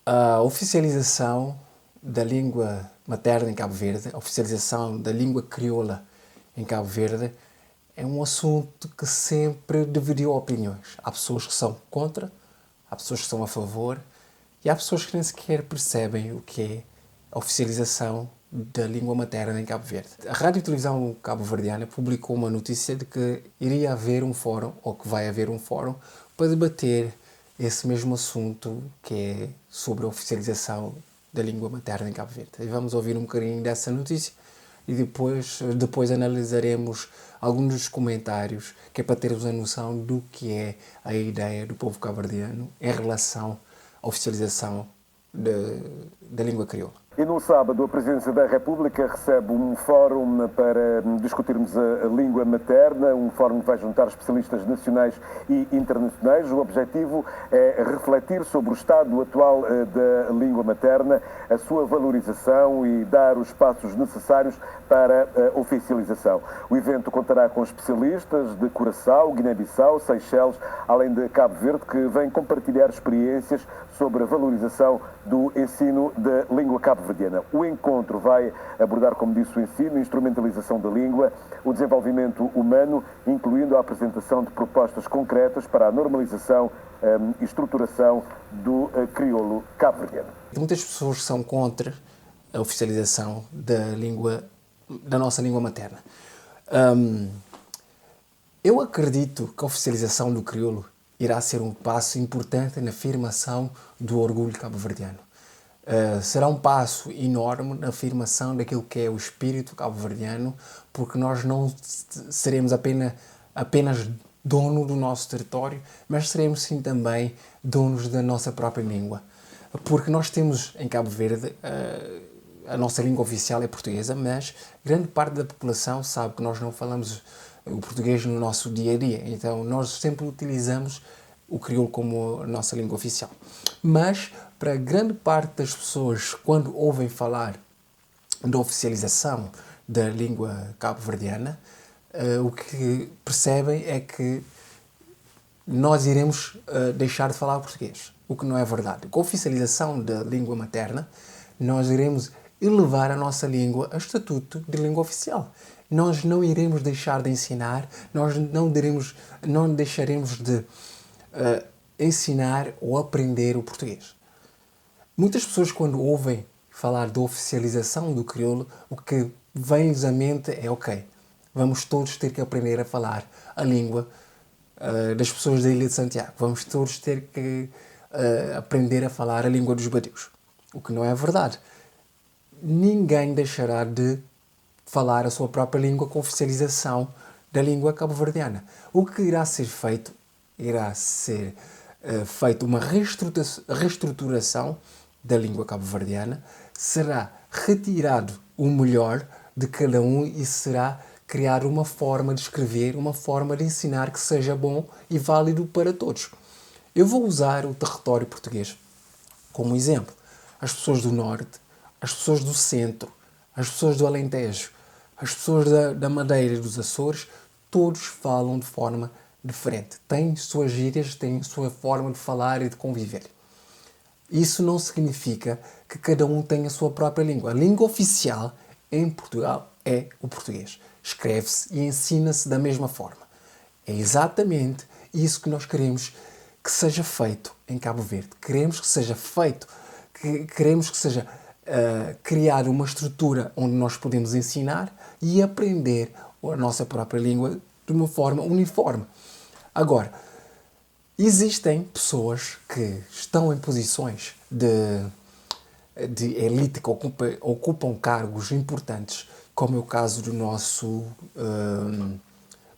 A oficialização da língua materna em Cabo Verde, a oficialização da língua crioula em Cabo Verde, é um assunto que sempre dividiu opiniões. Há pessoas que são contra, há pessoas que são a favor e há pessoas que nem sequer percebem o que é a oficialização da língua materna em Cabo Verde. A Rádio e Televisão Cabo-Verdiana publicou uma notícia de que iria haver um fórum, ou que vai haver um fórum, para debater esse mesmo assunto que é sobre a oficialização da língua materna em Cabo Verde. E vamos ouvir um bocadinho dessa notícia e depois analisaremos alguns dos comentários, que é para termos a noção do que é a ideia do povo cabo-verdiano em relação à oficialização da língua crioula. E no sábado, a Presidência da República recebe um fórum para discutirmos a língua materna, um fórum que vai juntar especialistas nacionais e internacionais. O objetivo é refletir sobre o estado atual da língua materna, a sua valorização e dar os passos necessários para a oficialização. O evento contará com especialistas de Curaçao, Guiné-Bissau, Seychelles, além de Cabo Verde, que vêm compartilhar experiências sobre a valorização do ensino da língua cabo-verdiana. O encontro vai abordar, como disse, o ensino, a instrumentalização da língua, o desenvolvimento humano, incluindo a apresentação de propostas concretas para a normalização e estruturação do crioulo cabo-verdiano. Muitas pessoas são contra a oficialização da nossa língua materna. Eu acredito que a oficialização do crioulo irá ser um passo importante na afirmação do orgulho cabo-verdiano. Será um passo enorme na afirmação daquilo que é o espírito cabo-verdiano, porque nós não seremos apenas dono do nosso território, mas seremos sim também donos da nossa própria língua. Porque nós temos em Cabo Verde, a nossa língua oficial é portuguesa, mas grande parte da população sabe que nós não falamos o português no nosso dia a dia. Então, nós sempre utilizamos o crioulo como a nossa língua oficial. Mas, para grande parte das pessoas, quando ouvem falar da oficialização da língua cabo-verdiana, o que percebem é que nós iremos deixar de falar português, o que não é verdade. Com a oficialização da língua materna, nós iremos elevar a nossa língua a estatuto de língua oficial. Nós não iremos deixar de ensinar, nós não deixaremos de ensinar ou aprender o português. Muitas pessoas, quando ouvem falar da oficialização do crioulo, o que vem-lhes à mente é: ok, vamos todos ter que aprender a falar a língua das pessoas da Ilha de Santiago. Vamos todos ter que aprender a falar a língua dos badius. O que não é verdade. Ninguém deixará de falar a sua própria língua com a oficialização da língua cabo-verdiana. O que irá ser feito uma reestruturação da língua cabo-verdiana, será retirado o melhor de cada um e será criar uma forma de escrever, uma forma de ensinar que seja bom e válido para todos. Eu vou usar o território português como exemplo. As pessoas do Norte, as pessoas do Centro, as pessoas do Alentejo, as pessoas da Madeira e dos Açores, todos falam de forma diferente. Têm suas gírias, têm sua forma de falar e de conviver. Isso não significa que cada um tenha a sua própria língua. A língua oficial em Portugal é o português. Escreve-se e ensina-se da mesma forma. É exatamente isso que nós queremos que seja feito em Cabo Verde. Queremos que seja feito, queremos que seja criar uma estrutura onde nós podemos ensinar e aprender a nossa própria língua de uma forma uniforme. Agora, existem pessoas que estão em posições de elite, que ocupam cargos importantes, como é o caso do nosso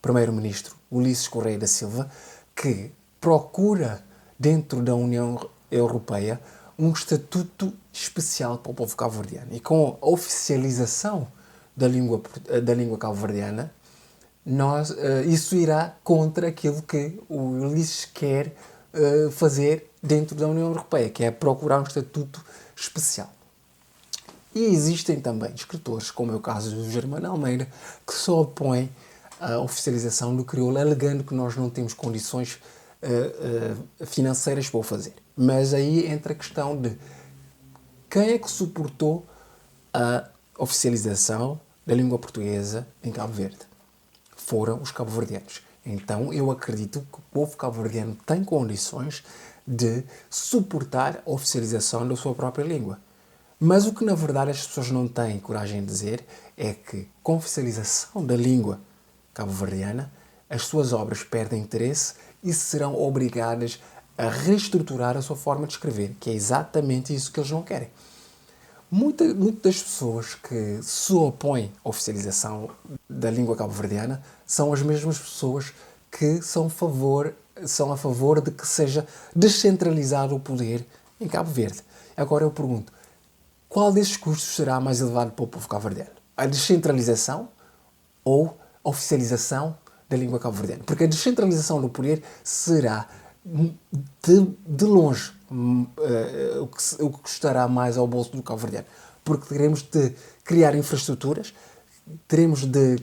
primeiro-ministro, Ulisses Correia da Silva, que procura, dentro da União Europeia, um estatuto especial para o povo cabo-verdiano. E com a oficialização da língua cabo-verdiana, isso irá contra aquilo que o Ulisses quer fazer dentro da União Europeia, que é procurar um estatuto especial. E existem também escritores, como é o caso do Germano Almeida, que se opõem à oficialização do crioulo, alegando que nós não temos condições financeiras para o fazer. Mas aí entra a questão de quem é que suportou a oficialização da língua portuguesa em Cabo Verde? Foram os cabo-verdianos. Então eu acredito que o povo cabo-verdiano tem condições de suportar a oficialização da sua própria língua. Mas o que na verdade as pessoas não têm coragem de dizer é que com a oficialização da língua cabo-verdiana as suas obras perdem interesse e serão obrigadas a reestruturar a sua forma de escrever, que é exatamente isso que eles não querem. Muitas das pessoas que se opõem à oficialização da língua cabo-verdiana são as mesmas pessoas que são a favor de que seja descentralizado o poder em Cabo Verde. Agora eu pergunto, qual desses custos será mais elevado para o povo cabo-verdiano? A descentralização ou a oficialização da língua cabo-verdiana? Porque a descentralização do poder será de longe o que custará mais ao bolso do cabo-verdiano. Porque teremos de criar infraestruturas, teremos de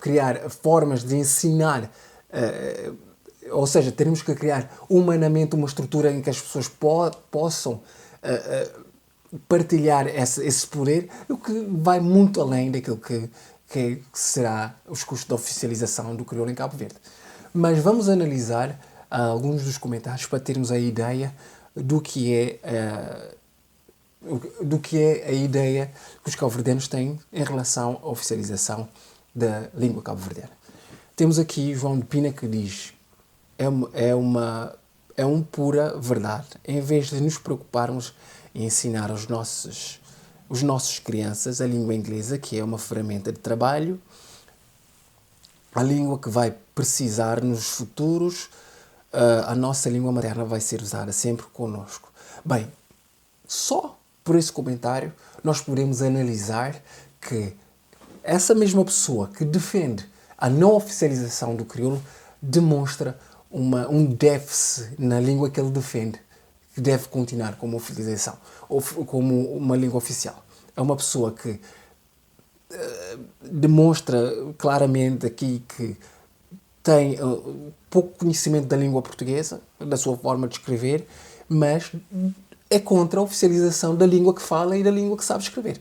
criar formas de ensinar, ou seja, teremos que criar humanamente uma estrutura em que as pessoas possam partilhar esse poder, o que vai muito além daquilo que será os custos da oficialização do crioulo em Cabo Verde. Mas vamos analisar alguns dos comentários para termos a ideia do que é a ideia que os cabo-verdianos têm em relação à oficialização da língua cabo-verdiana. Temos aqui João de Pina que diz: é uma pura verdade. Em vez de nos preocuparmos em ensinar aos nossos crianças a língua inglesa, que é uma ferramenta de trabalho, a língua que vai precisar nos futuros, a nossa língua materna vai ser usada sempre connosco. Bem, só por esse comentário nós podemos analisar que essa mesma pessoa que defende a não oficialização do crioulo demonstra um déficit na língua que ele defende, que deve continuar como oficialização, ou como uma língua oficial. É uma pessoa que demonstra claramente aqui que tem pouco conhecimento da língua portuguesa, da sua forma de escrever, mas é contra a oficialização da língua que fala e da língua que sabe escrever.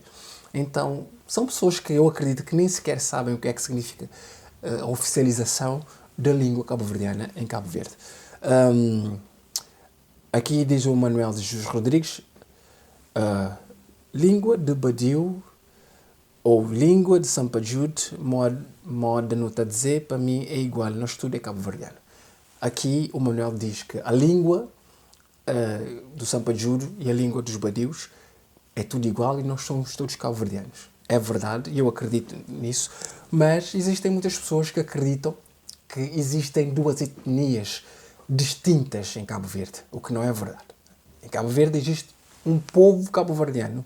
Então, são pessoas que eu acredito que nem sequer sabem o que é que significa a oficialização da língua cabo-verdiana em Cabo Verde. Aqui diz o Manuel de Jesus Rodrigues, língua de Badiu ou língua de Sampajude, moda não está a dizer, para mim é igual, nós estudo é cabo-verdiano. Aqui o Manuel diz que a língua do Sampajude e a língua dos Badius é tudo igual e nós somos todos cabo-verdianos. É verdade, e eu acredito nisso, mas existem muitas pessoas que acreditam que existem duas etnias distintas em Cabo Verde, o que não é verdade. Em Cabo Verde existe um povo cabo-verdiano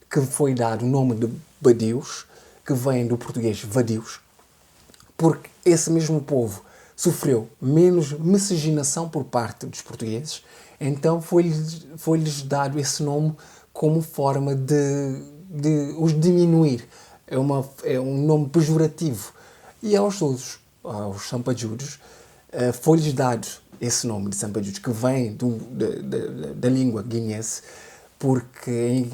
que foi dado o nome de Badius, que vem do português vadios, porque esse mesmo povo sofreu menos miscigenação por parte dos portugueses, então foi-lhes dado esse nome como forma de os diminuir. É um nome pejorativo. E aos outros, aos Sampajudos, foi-lhes dado esse nome de Sampajudos, que vem da língua guinense, porque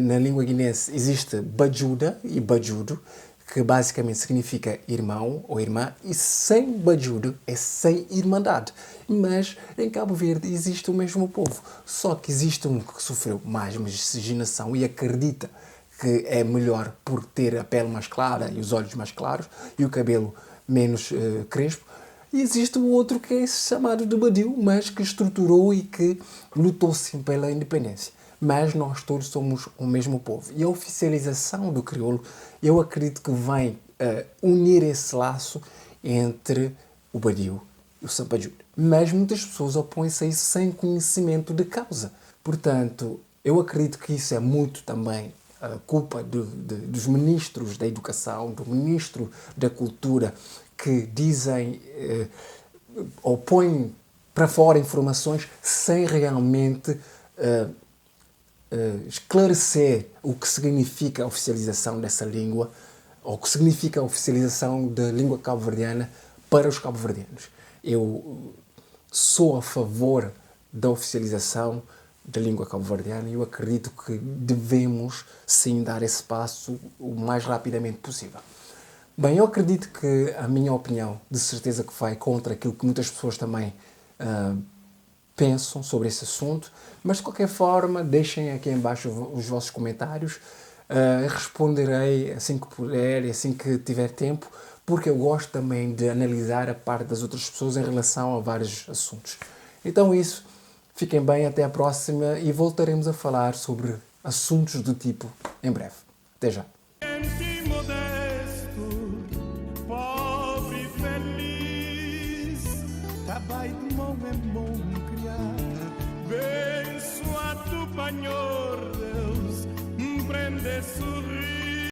na língua guinense existe Bajuda e Bajudo, que basicamente significa irmão ou irmã, e sem Bajudo é sem irmandade. Mas em Cabo Verde existe o mesmo povo, só que existe um que sofreu mais miscigenação e acredita que é melhor por ter a pele mais clara e os olhos mais claros e o cabelo menos crespo. E existe o outro que é chamado de Badiu, mas que estruturou e que lutou sim pela independência. Mas nós todos somos o mesmo povo. E a oficialização do crioulo, eu acredito que vem unir esse laço entre o Badiu e o Sampajude. Mas muitas pessoas opõem-se a isso sem conhecimento de causa. Portanto, eu acredito que isso é muito também a culpa dos ministros da educação, do ministro da cultura, que dizem ou põem para fora informações sem realmente esclarecer o que significa a oficialização dessa língua, ou o que significa a oficialização da língua cabo-verdiana para os cabo-verdianos. Eu sou a favor da oficialização da língua cabo-verdiana e eu acredito que devemos sim dar esse passo o mais rapidamente possível. Bem, eu acredito que a minha opinião, de certeza que vai contra aquilo que muitas pessoas também pensam sobre esse assunto, mas de qualquer forma, deixem aqui em baixo os vossos comentários. Responderei assim que puder e assim que tiver tempo, porque eu gosto também de analisar a parte das outras pessoas em relação a vários assuntos. Então isso, fiquem bem, até a próxima e voltaremos a falar sobre assuntos do tipo em breve. Até já! Penso a tu, Senhor Deus, prende sorrir.